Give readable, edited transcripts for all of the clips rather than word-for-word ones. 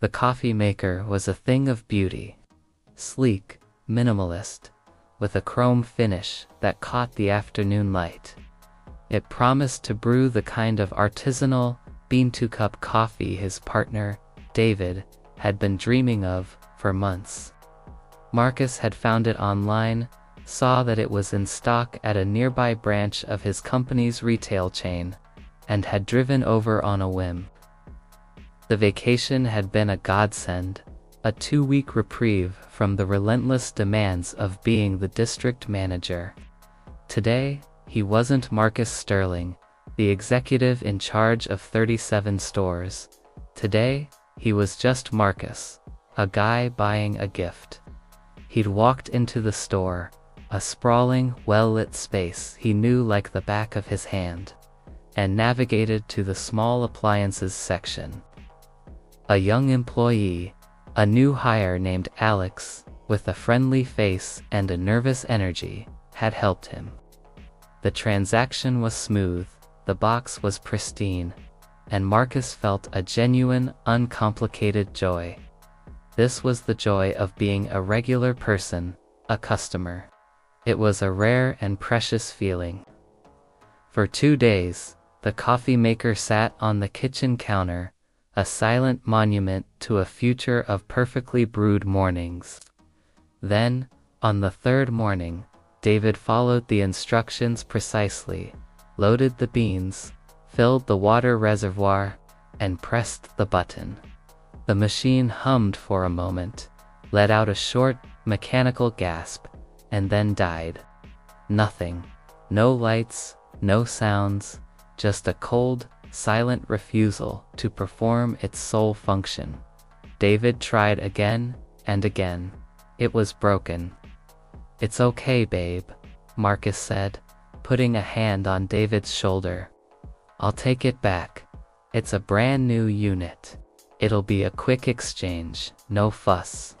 The coffee maker was a thing of beauty. Sleek, minimalist, with a chrome finish that caught the afternoon light. It promised to brew the kind of artisanal, bean-to-cup coffee his partner, David, had been dreaming of for months. Marcus had found it online, saw that it was in stock at a nearby branch of his company's retail chain, and had driven over on a whim. The vacation had been a godsend, a 2-week reprieve from the relentless demands of being the district manager. Today, he wasn't Marcus Sterling, the executive in charge of 37 stores. Today, he was just Marcus, a guy buying a gift. He'd walked into the store, a sprawling, well-lit space he knew like the back of his hand, and navigated to the small appliances section. A young employee, a new hire named Alex, with a friendly face and a nervous energy, had helped him. The transaction was smooth, the box was pristine, and Marcus felt a genuine, uncomplicated joy. This was the joy of being a regular person, a customer. It was a rare and precious feeling. For 2 days, the coffee maker sat on the kitchen counter, a silent monument to a future of perfectly brewed mornings. Then, on the 3rd morning, David followed the instructions precisely, loaded the beans, filled the water reservoir, and pressed the button. The machine hummed for a moment, let out a short, mechanical gasp, and then died. Nothing. No lights, no sounds, just a cold, silent refusal to perform its sole function. David tried again and again. It was broken. "It's okay, babe," Marcus said, putting a hand on David's shoulder. "I'll take it back. It's a brand new unit. It'll be a quick exchange, no fuss."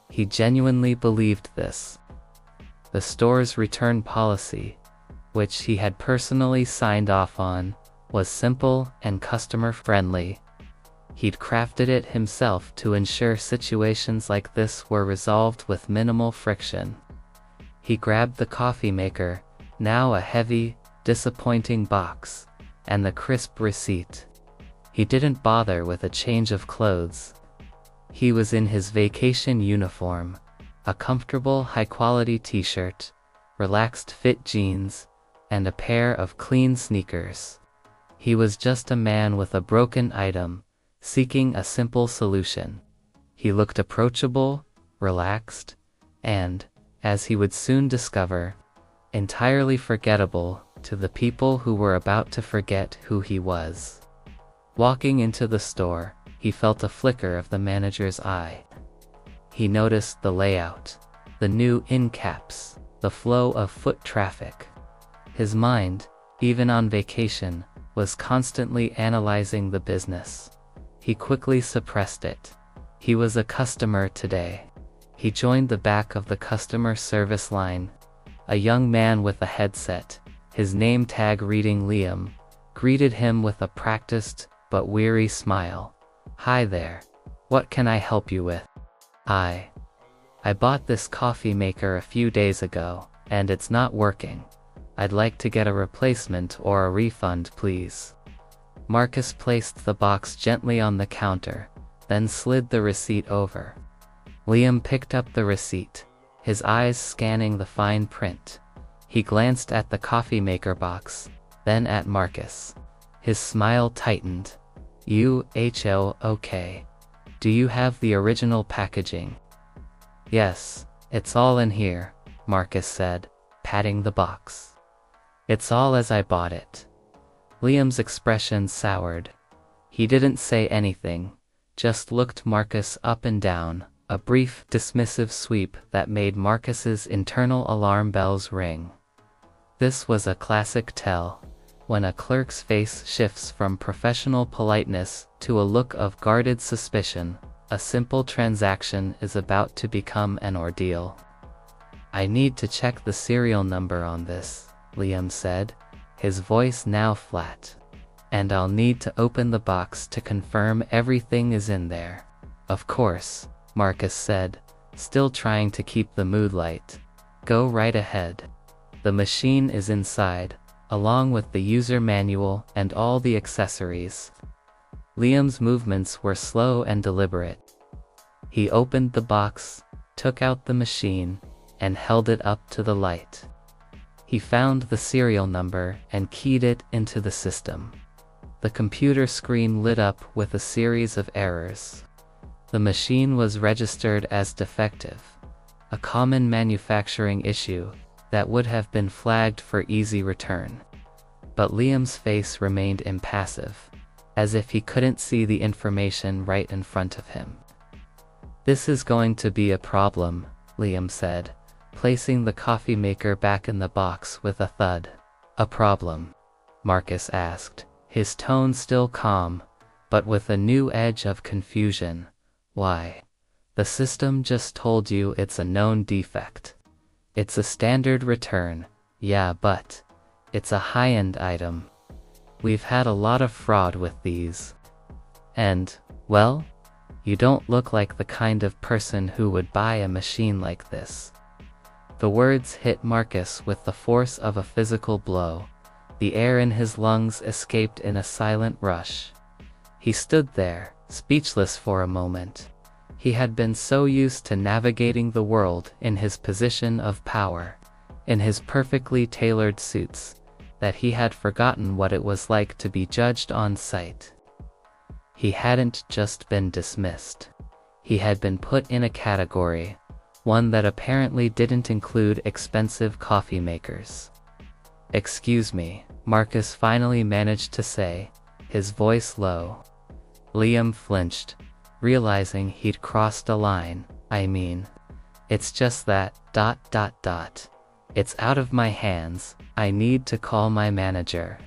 He genuinely believed this. The store's return policy, which he had personally signed off on, was simple and customer-friendly. He'd crafted it himself to ensure situations like this were resolved with minimal friction. He grabbed the coffee maker, now a heavy, disappointing box, and the crisp receipt. He didn't bother with a change of clothes. He was in his vacation uniform, a comfortable high-quality t-shirt, relaxed fit jeans, and a pair of clean sneakers. He was just a man with a broken item, seeking a simple solution. He looked approachable, relaxed, and, as he would soon discover, entirely forgettable to the people who were about to forget who he was. Walking into the store, he felt a flicker of the manager's eye. He noticed the layout, the new end caps, the flow of foot traffic. His mind, even on vacation, was constantly analyzing the business. He quickly suppressed it. He was a customer today. He joined the back of the customer service line. A young man with a headset, his name tag reading Liam, greeted him with a practiced but weary smile. "Hi there. What can I help you with?" I bought this coffee maker a few days ago, and it's not working. I'd like to get a replacement or a refund, please." Marcus placed the box gently on the counter, then slid the receipt over. Liam picked up the receipt, his eyes scanning the fine print. He glanced at the coffee maker box, then at Marcus. His smile tightened. "Okay. Do you have the original packaging?" "Yes, it's all in here," Marcus said, patting the box. "It's all as I bought it." Liam's expression soured. He didn't say anything, just looked Marcus up and down, a brief, dismissive sweep that made Marcus's internal alarm bells ring. This was a classic tell, when a clerk's face shifts from professional politeness to a look of guarded suspicion. A simple transaction is about to become an ordeal. "I need to check the serial number on this," Liam said, his voice now flat. "And I'll need to open the box to confirm everything is in there." Of course, Marcus said, still trying to keep the mood light. Go right ahead. The machine is inside, along with the user manual and all the accessories. Liam's movements were slow and deliberate. He opened the box, took out the machine, and held it up to the light. He found the serial number and keyed it into the system. The computer screen lit up with a series of errors. The machine was registered as defective, a common manufacturing issue that would have been flagged for easy return. But Liam's face remained impassive, as if he couldn't see the information right in front of him. This is going to be a problem, Liam said, placing the coffee maker back in the box with a thud. A problem? Marcus asked, his tone still calm, but with a new edge of confusion. Why? The system just told you it's a known defect. It's a standard return, yeah, but it's a high-end item. We've had a lot of fraud with these. And, well, you don't look like the kind of person who would buy a machine like this. The words hit Marcus with the force of a physical blow. The air in his lungs escaped in a silent rush. He stood there, speechless for a moment. He had been so used to navigating the world in his position of power, in his perfectly tailored suits, that he had forgotten what it was like to be judged on sight. He hadn't just been dismissed. He had been put in a category, one that apparently didn't include expensive coffee makers. "Excuse me," Marcus finally managed to say, his voice low. Liam flinched, realizing he'd crossed a line. "I mean, it's just that, ... It's out of my hands, I need to call my manager."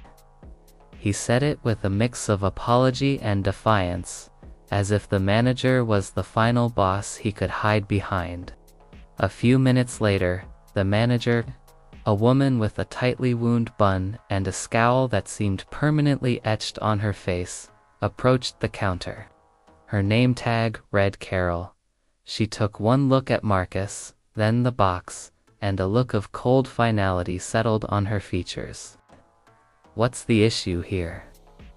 He said it with a mix of apology and defiance, as if the manager was the final boss he could hide behind. A few minutes later, the manager, a woman with a tightly wound bun and a scowl that seemed permanently etched on her face, approached the counter. Her name tag read Carol. She took one look at Marcus, then the box, and a look of cold finality settled on her features. "What's the issue here?"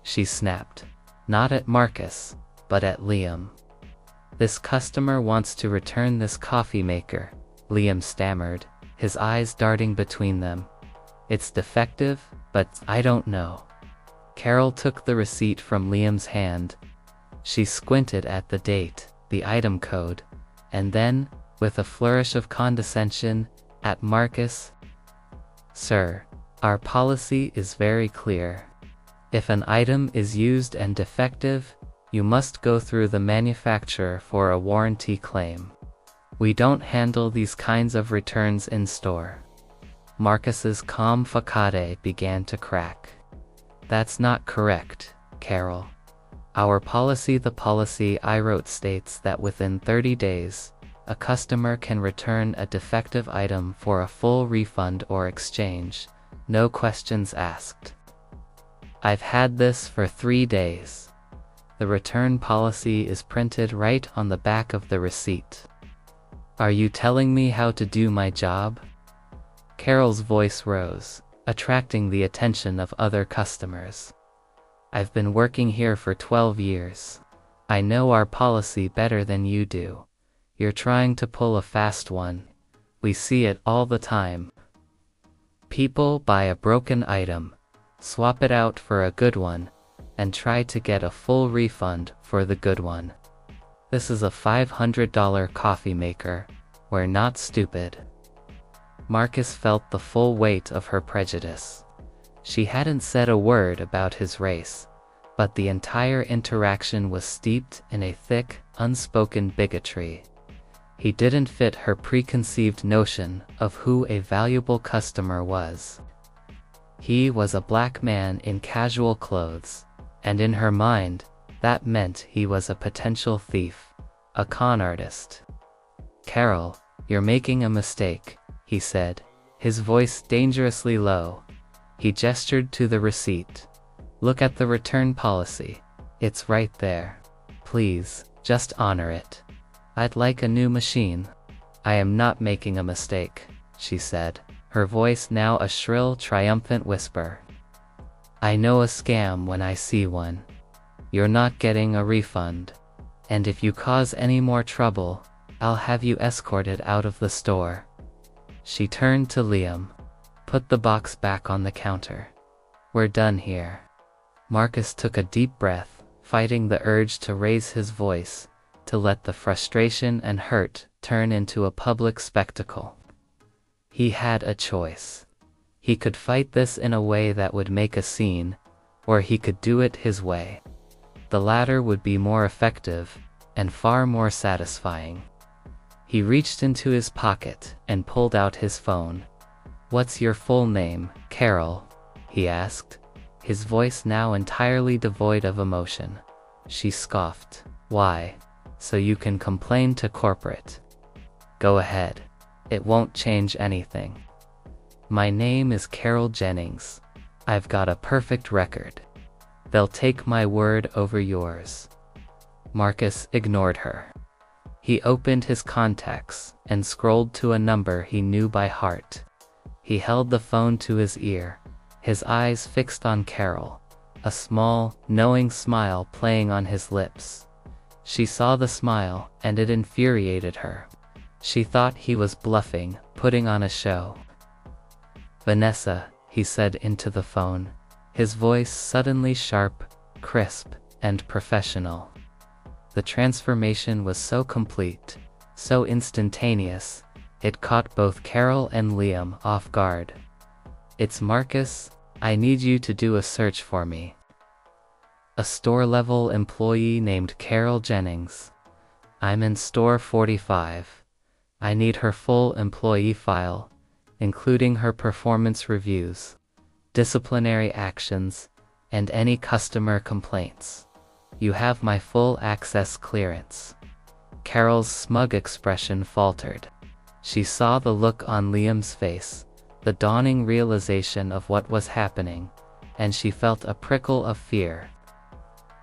she snapped. Not at Marcus, but at Liam. "This customer wants to return this coffee maker," Liam stammered, his eyes darting between them. "It's defective, but I don't know." Carol took the receipt from Liam's hand. She squinted at the date, the item code, and then, with a flourish of condescension, at Marcus. "Sir, our policy is very clear. If an item is used and defective, you must go through the manufacturer for a warranty claim. We don't handle these kinds of returns in store." Marcus's calm facade began to crack. "That's not correct, Carol. Our policy, the policy I wrote, states that within 30 days, a customer can return a defective item for a full refund or exchange, no questions asked. I've had this for 3 days. The return policy is printed right on the back of the receipt. Are you telling me how to do my job?" Carol's voice rose, attracting the attention of other customers. "I've been working here for 12 years. I know our policy better than you do. You're trying to pull a fast one. We see it all the time. People buy a broken item, swap it out for a good one, and try to get a full refund for the good one. This is a $500 coffee maker. We're not stupid." Marcus felt the full weight of her prejudice. She hadn't said a word about his race, but the entire interaction was steeped in a thick, unspoken bigotry. He didn't fit her preconceived notion of who a valuable customer was. He was a black man in casual clothes, and in her mind, that meant he was a potential thief, a con artist. "Carol, you're making a mistake," he said, his voice dangerously low. He gestured to the receipt. "Look at the return policy. It's right there. Please, Just honor it. I'd like a new machine. I am not making a mistake, she said, her voice now a shrill, triumphant whisper. I know a scam when I see one. You're not getting a refund. And if you cause any more trouble, I'll have you escorted out of the store. She turned to Liam. Put the box back on the counter. We're done here. Marcus took a deep breath, fighting the urge to raise his voice, to let the frustration and hurt turn into a public spectacle. He had a choice. He could fight this in a way that would make a scene, or he could do it his way. The latter would be more effective, and far more satisfying. He reached into his pocket and pulled out his phone. What's your full name, Carol? He asked, his voice now entirely devoid of emotion. She scoffed. Why? So you can complain to corporate. Go ahead. It won't change anything. My name is Carol Jennings. I've got a perfect record. They'll take my word over yours. Marcus ignored her. He opened his contacts and scrolled to a number he knew by heart. He held the phone to his ear, his eyes fixed on Carol, a small, knowing smile playing on his lips. She saw the smile, and it infuriated her. She thought he was bluffing, putting on a show. Vanessa, he said into the phone, his voice suddenly sharp, crisp, and professional. The transformation was so complete, so instantaneous, it caught both Carol and Liam off guard. It's Marcus. I need you to do a search for me. A store-level employee named Carol Jennings. I'm in store 45. I need her full employee file, including her performance reviews, disciplinary actions, and any customer complaints. You have my full access clearance. Carol's smug expression faltered. She saw the look on Liam's face, the dawning realization of what was happening, and she felt a prickle of fear.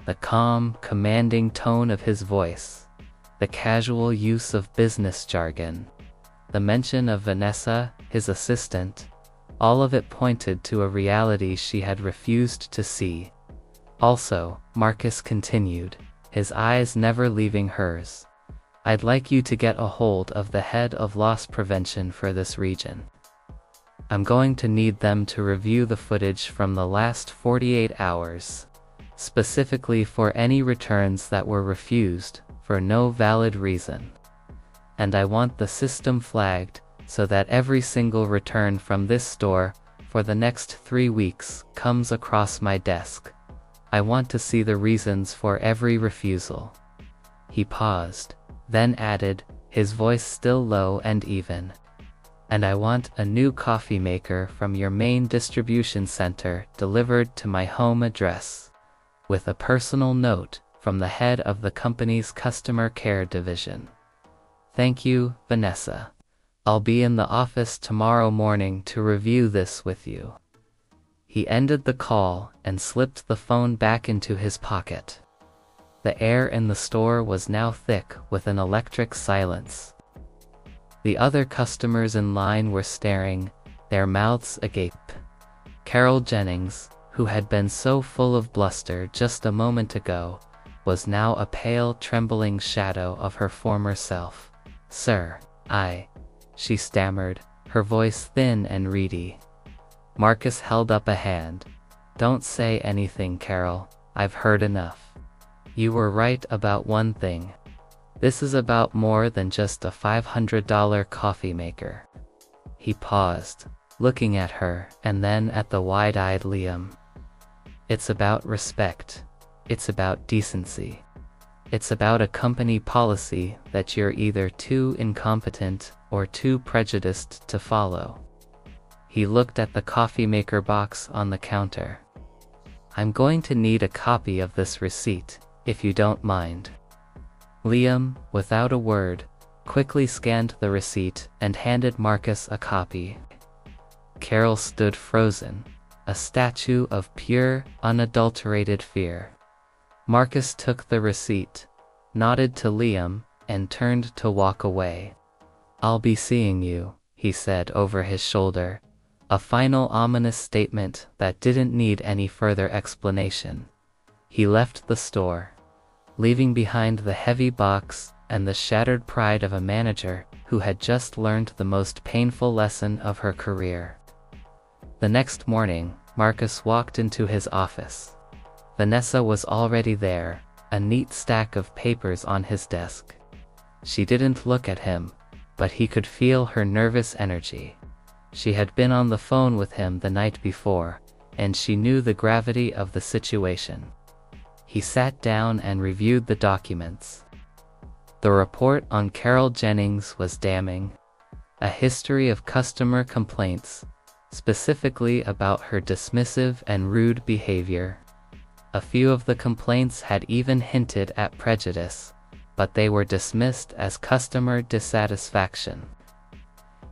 The calm, commanding tone of his voice, the casual use of business jargon, the mention of Vanessa, his assistant, all of it pointed to a reality she had refused to see. Also, Marcus continued, his eyes never leaving hers. I'd like you to get a hold of the head of loss prevention for this region. I'm going to need them to review the footage from the last 48 hours, specifically for any returns that were refused for no valid reason. And I want the system flagged so that every single return from this store for the next 3 weeks comes across my desk. I want to see the reasons for every refusal. He paused, then added, his voice still low and even. And I want a new coffee maker from your main distribution center delivered to my home address, with a personal note from the head of the company's customer care division. Thank you, Vanessa. I'll be in the office tomorrow morning to review this with you. He ended the call and slipped the phone back into his pocket. The air in the store was now thick with an electric silence. The other customers in line were staring, their mouths agape. Carol Jennings, who had been so full of bluster just a moment ago, was now a pale, trembling shadow of her former self. Sir, she stammered, her voice thin and reedy. Marcus held up a hand. Don't say anything, Carol. I've heard enough. You were right about one thing. This is about more than just a $500 coffee maker. He paused, looking at her and then at the wide-eyed Liam. It's about respect. It's about decency. It's about a company policy that you're either too incompetent or too prejudiced to follow. He looked at the coffee maker box on the counter. I'm going to need a copy of this receipt, if you don't mind. Liam, without a word, quickly scanned the receipt and handed Marcus a copy. Carol stood frozen, a statue of pure, unadulterated fear. Marcus took the receipt, nodded to Liam, and turned to walk away. "I'll be seeing you," he said over his shoulder, a final ominous statement that didn't need any further explanation. He left the store, leaving behind the heavy box and the shattered pride of a manager who had just learned the most painful lesson of her career. The next morning, Marcus walked into his office. Vanessa was already there, a neat stack of papers on his desk. She didn't look at him, but he could feel her nervous energy. She had been on the phone with him the night before, and she knew the gravity of the situation. He sat down and reviewed the documents. The report on Carol Jennings was damning. A history of customer complaints, specifically about her dismissive and rude behavior. A few of the complaints had even hinted at prejudice, but they were dismissed as customer dissatisfaction.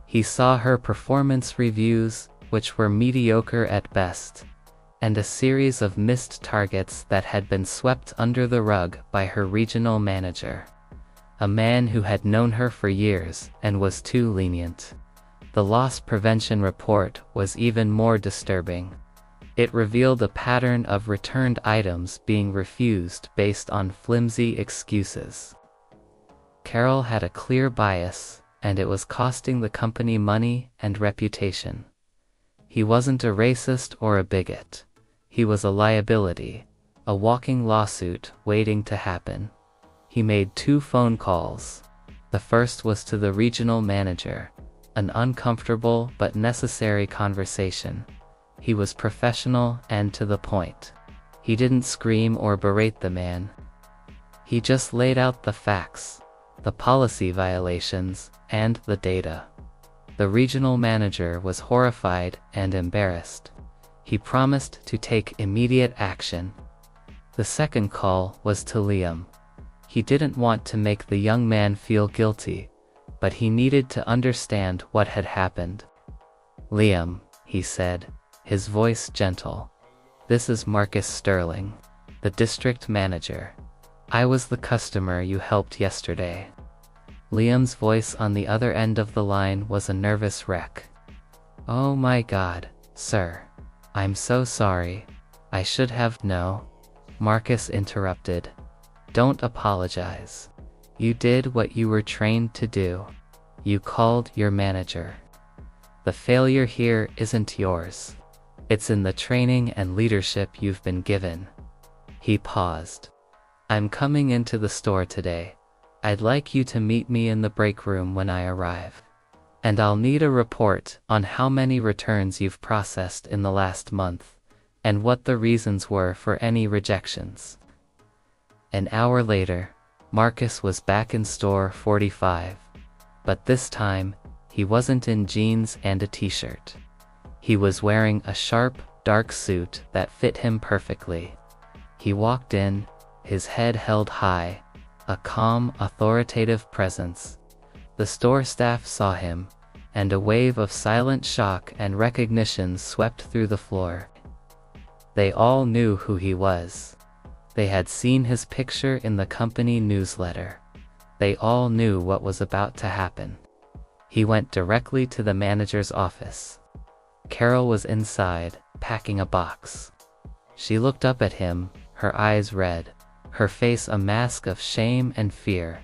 He saw her performance reviews, which were mediocre at best, and a series of missed targets that had been swept under the rug by her regional manager, a man who had known her for years and was too lenient. The loss prevention report was even more disturbing. It revealed a pattern of returned items being refused based on flimsy excuses. Carol had a clear bias, and it was costing the company money and reputation. He wasn't a racist or a bigot. He was a liability, a walking lawsuit waiting to happen. He made 2 phone calls. The first was to the regional manager, an uncomfortable but necessary conversation. He was professional and to the point. He didn't scream or berate the man. He just laid out the facts, the policy violations, and the data. The regional manager was horrified and embarrassed. He promised to take immediate action. The second call was to Liam. He didn't want to make the young man feel guilty, but he needed to understand what had happened. "Liam," he said, his voice gentle. "This is Marcus Sterling, the district manager. I was the customer you helped yesterday." Liam's voice on the other end of the line was a nervous wreck. "Oh my God, sir. I'm so sorry. I should have." "No," Marcus interrupted. "Don't apologize. You did what you were trained to do. You called your manager. The failure here isn't yours. It's in the training and leadership you've been given." He paused. "I'm coming into the store today. I'd like you to meet me in the break room when I arrive. And I'll need a report on how many returns you've processed in the last month, and what the reasons were for any rejections." An hour later, Marcus was back in store 45. But this time, he wasn't in jeans and a t-shirt. He was wearing a sharp, dark suit that fit him perfectly. He walked in, his head held high, a calm, authoritative presence. The store staff saw him, and a wave of silent shock and recognition swept through the floor. They all knew who he was. They had seen his picture in the company newsletter. They all knew what was about to happen. He went directly to the manager's office. Carol was inside, packing a box. She looked up at him, her eyes red, her face a mask of shame and fear.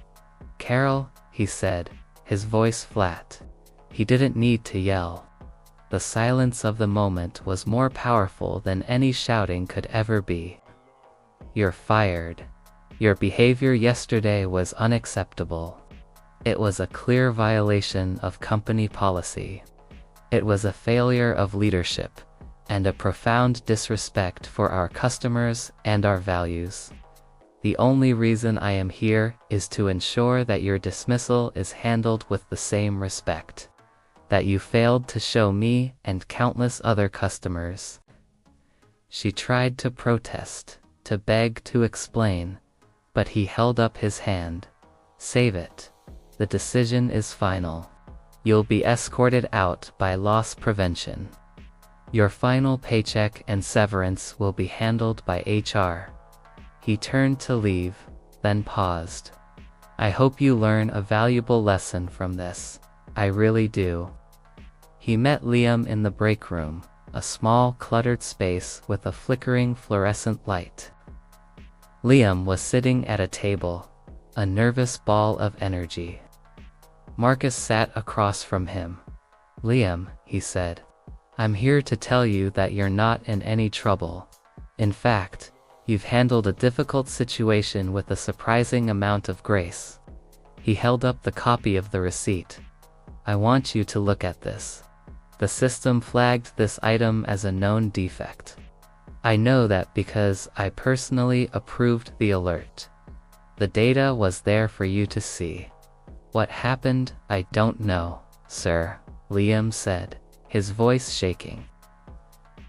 "Carol," he said, his voice flat. He didn't need to yell. The silence of the moment was more powerful than any shouting could ever be. "You're fired. Your behavior yesterday was unacceptable. It was a clear violation of company policy. It was a failure of leadership, and a profound disrespect for our customers and our values. The only reason I am here is to ensure that your dismissal is handled with the same respect that you failed to show me and countless other customers." She tried to protest, to beg, to explain, but he held up his hand. "Save it. The decision is final. You'll be escorted out by loss prevention. Your final paycheck and severance will be handled by HR." He turned to leave, then paused. I hope you learn a valuable lesson from this. I really do. He met Liam in the break room, a small, cluttered space with a flickering fluorescent light. Liam was sitting at a table, a nervous ball of energy. Marcus sat across from him. Liam, he said, I'm here to tell you that you're not in any trouble. In fact, you've handled a difficult situation with a surprising amount of grace. He held up the copy of the receipt. I want you to look at this. The system flagged this item as a known defect. I know that because I personally approved the alert. The data was there for you to see. What happened, I don't know, sir, Liam said, his voice shaking.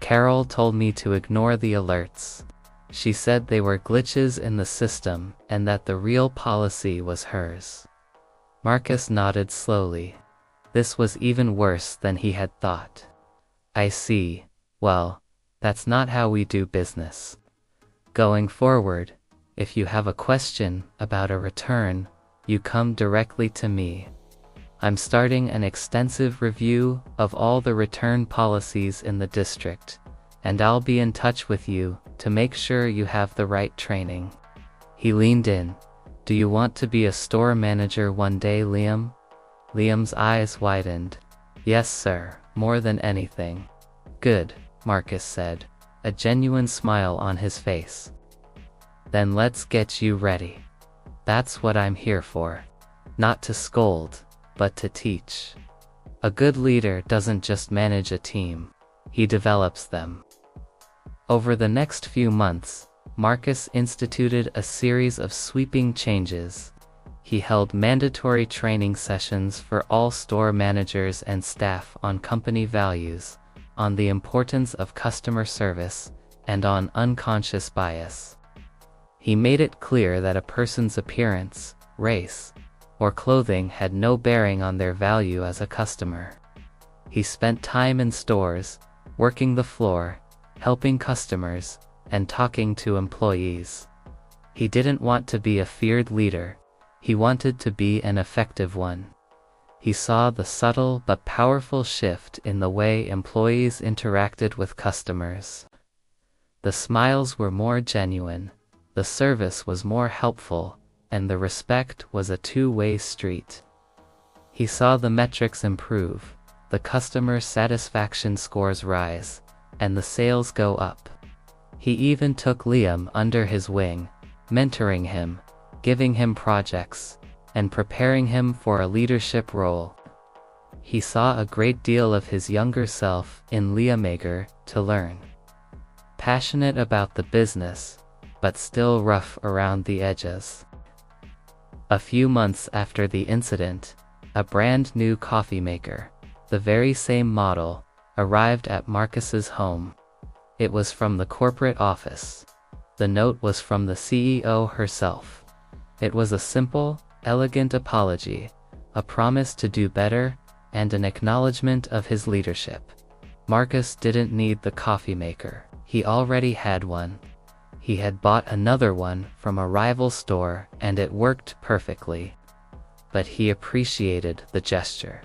Carol told me to ignore the alerts. She said they were glitches in the system and that the real policy was hers. Marcus nodded slowly. This was even worse than he had thought. I see. Well, that's not how we do business. Going forward, if you have a question about a return, you come directly to me. I'm starting an extensive review of all the return policies in the district, and I'll be in touch with you to make sure you have the right training. He leaned in. Do you want to be a store manager one day, Liam? Liam's eyes widened. Yes, sir, more than anything. Good, Marcus said, a genuine smile on his face. Then let's get you ready. That's what I'm here for. Not to scold, but to teach. A good leader doesn't just manage a team, he develops them. Over the next few months, Marcus instituted a series of sweeping changes. He held mandatory training sessions for all store managers and staff on company values, on the importance of customer service, and on unconscious bias. He made it clear that a person's appearance, race, or clothing had no bearing on their value as a customer. He spent time in stores, working the floor, helping customers, and talking to employees. He didn't want to be a feared leader, he wanted to be an effective one. He saw the subtle but powerful shift in the way employees interacted with customers. The smiles were more genuine, the service was more helpful, and the respect was a two-way street. He saw the metrics improve, the customer satisfaction scores rise, and the sales go up. He even took Liam under his wing, mentoring him, giving him projects, and preparing him for a leadership role. He saw a great deal of his younger self in Liam to learn. Passionate about the business, but still rough around the edges. A few months after the incident, a brand new coffee maker, the very same model, arrived at Marcus's home. It was from the corporate office. The note was from the CEO herself. It was a simple, elegant apology, a promise to do better, and an acknowledgement of his leadership. Marcus didn't need the coffee maker. He already had one. He had bought another one from a rival store and it worked perfectly. But he appreciated the gesture.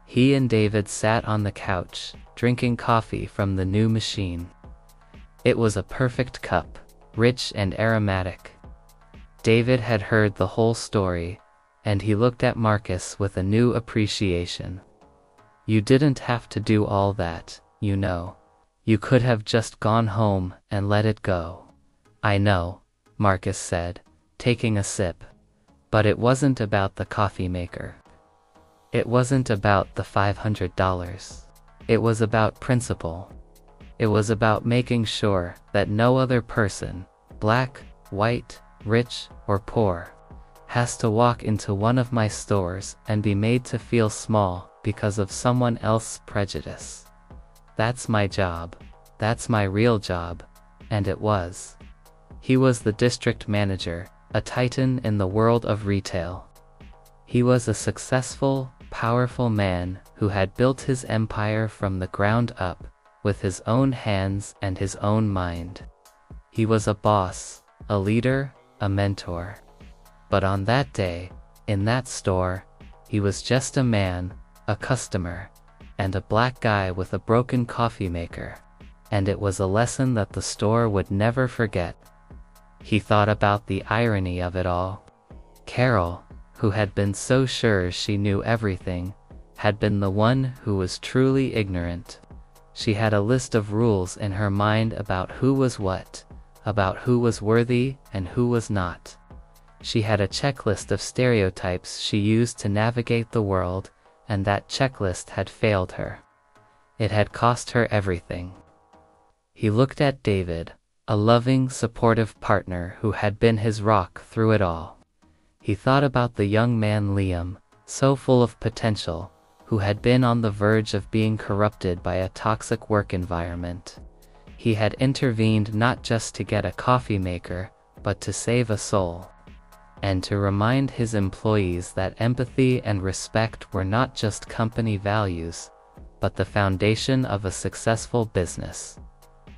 He and David sat on the couch, drinking coffee from the new machine. It was a perfect cup, rich and aromatic. David had heard the whole story, and he looked at Marcus with a new appreciation. You didn't have to do all that, you know. You could have just gone home and let it go. I know, Marcus said, taking a sip. But it wasn't about the coffee maker. It wasn't about the $500. It was about principle. It was about making sure that no other person, black, white, rich, or poor, has to walk into one of my stores and be made to feel small because of someone else's prejudice. That's my job. That's my real job. And it was. He was the district manager, a titan in the world of retail. He was a successful, powerful man who had built his empire from the ground up, with his own hands and his own mind. He was a boss, a leader, a mentor. But on that day, in that store, he was just a man, a customer, and a black guy with a broken coffee maker. And it was a lesson that the store would never forget. He thought about the irony of it all. Carol, who had been so sure she knew everything, had been the one who was truly ignorant. She had a list of rules in her mind about who was what, about who was worthy and who was not. She had a checklist of stereotypes she used to navigate the world, and that checklist had failed her. It had cost her everything. He looked at David, a loving, supportive partner who had been his rock through it all. He thought about the young man Liam, so full of potential, who had been on the verge of being corrupted by a toxic work environment. He had intervened not just to get a coffee maker, but to save a soul. And to remind his employees that empathy and respect were not just company values, but the foundation of a successful business.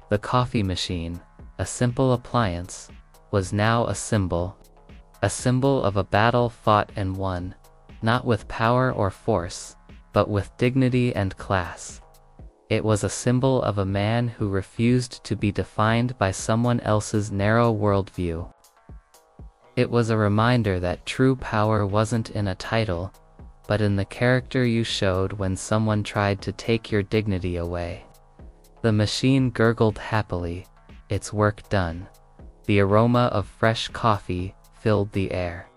The coffee machine, a simple appliance, was now a symbol of a battle fought and won, not with power or force, but with dignity and class. It was a symbol of a man who refused to be defined by someone else's narrow worldview. It was a reminder that true power wasn't in a title, but in the character you showed when someone tried to take your dignity away. The machine gurgled happily, its work done. The aroma of fresh coffee filled the air.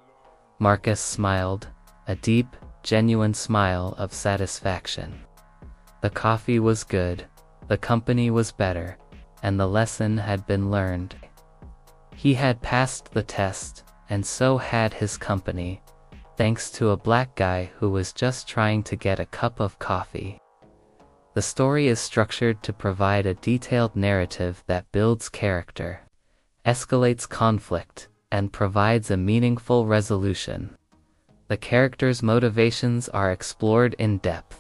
Marcus smiled, a deep, genuine smile of satisfaction. The coffee was good, the company was better, and the lesson had been learned. He had passed the test, and so had his company, thanks to a black guy who was just trying to get a cup of coffee. The story is structured to provide a detailed narrative that builds character, escalates conflict, and provides a meaningful resolution. The characters' motivations are explored in depth,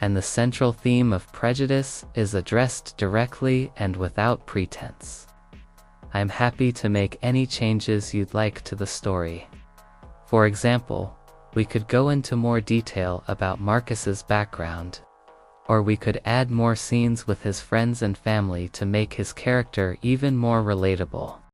and the central theme of prejudice is addressed directly and without pretense. I'm happy to make any changes you'd like to the story. For example, we could go into more detail about Marcus's background, or we could add more scenes with his friends and family to make his character even more relatable.